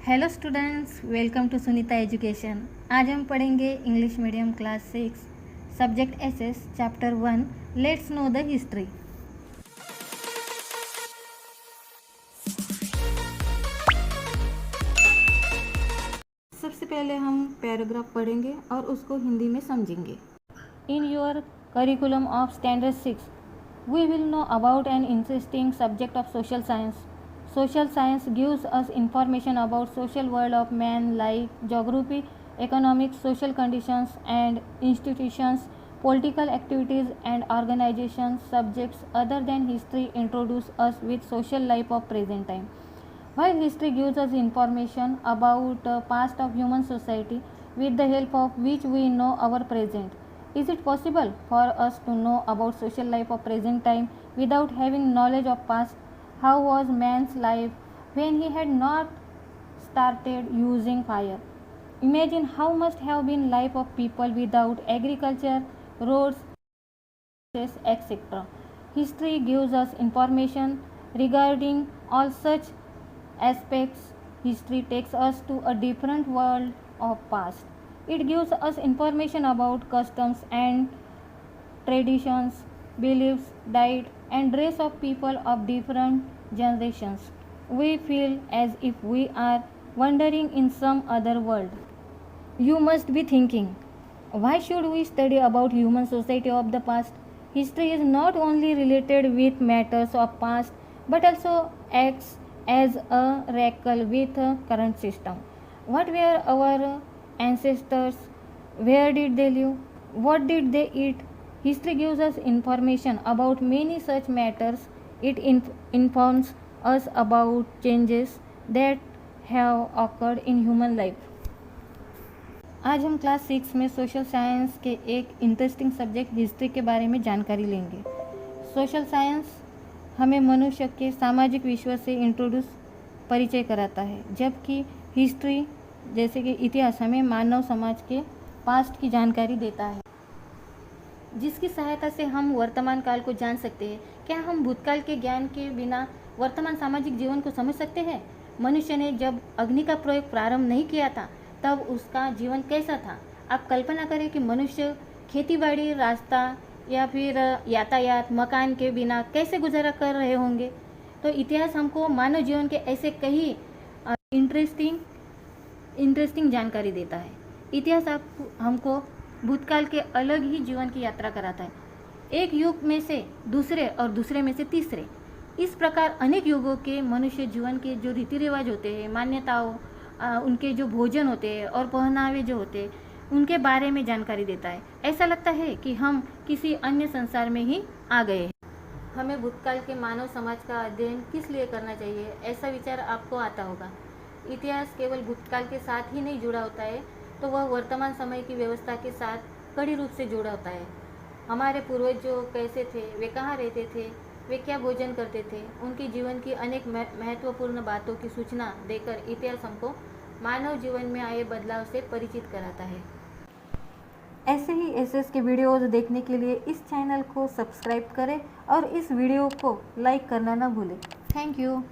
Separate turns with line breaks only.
Hello students, welcome to Sunita education. आज हम पढ़ेंगे English medium class 6 subject SS chapter 1 let's know the history. सबसे पहले हम पैराग्राफ पढ़ेंगे और उसको हिंदी में समझेंगे। In your curriculum of standard 6 we will know about an interesting subject of social science. Social science gives us information about social world of man like geography, economics, social conditions and institutions, political activities and organizations. Subjects other than history introduce us with social life of present time. While history gives us information about past of human society with the help of which we know our present. Is it possible for us to know about social life of present time without having knowledge of past? How was man's life when he had not started using fire? Imagine how must have been life of people without agriculture, roads, etc. History gives us information regarding all such aspects. History takes us to a different world of past. It gives us information about customs and traditions, beliefs, diet and dress of people of different generations. We feel as if we are wandering in some other world. You must be thinking, why should we study about human society of the past? History is not only related with matters of past but also acts as a oracle with a current system. What were our ancestors? Where did they live? What did they eat? History gives us information about many such matters. It informs us about changes that have occurred in human life. आज हम class 6 में social science के एक interesting subject history के बारे में जानकारी लेंगे। सोशल साइंस हमें मनुष्य के सामाजिक विश्व से इंट्रोड्यूस परिचय कराता है, जबकि हिस्ट्री जैसे कि इतिहास हमें मानव समाज के पास्ट की जानकारी देता है, जिसकी सहायता से हम वर्तमान काल को जान सकते हैं। क्या हम भूतकाल के ज्ञान के बिना वर्तमान सामाजिक जीवन को समझ सकते हैं? मनुष्य ने जब अग्नि का प्रयोग प्रारंभ नहीं किया था तब उसका जीवन कैसा था? आप कल्पना करें कि मनुष्य खेतीबाड़ी, रास्ता या फिर यातायात, मकान के बिना कैसे गुजारा कर रहे होंगे। तो इतिहास हमको मानव जीवन के ऐसे कई इंटरेस्टिंग जानकारी देता है। इतिहास हमको भूतकाल के अलग ही जीवन की यात्रा कराता है, एक युग में से दूसरे और दूसरे में से तीसरे। इस प्रकार अनेक युगों के मनुष्य जीवन के जो रीति रिवाज होते हैं, मान्यताओं, उनके जो भोजन होते हैं और पहनावे जो होते हैं, उनके बारे में जानकारी देता है। ऐसा लगता है कि हम किसी अन्य संसार में ही आ गए हैं। हमें भूतकाल के मानव समाज का अध्ययन किस लिए करना चाहिए, ऐसा विचार आपको आता होगा। इतिहास केवल भूतकाल के साथ ही नहीं जुड़ा होता है, तो वह वर्तमान समय की व्यवस्था के साथ कड़ी रूप से जुड़ा होता है। हमारे पूर्वज जो कैसे थे, वे कहाँ रहते थे, वे क्या भोजन करते थे, उनके जीवन की अनेक महत्वपूर्ण बातों की सूचना देकर इतिहास हमको मानव जीवन में आए बदलाव से परिचित कराता है। ऐसे ही एसएस के वीडियोज़ देखने के लिए इस चैनल को सब्सक्राइब करें और इस वीडियो को लाइक करना ना भूलें। Thank you.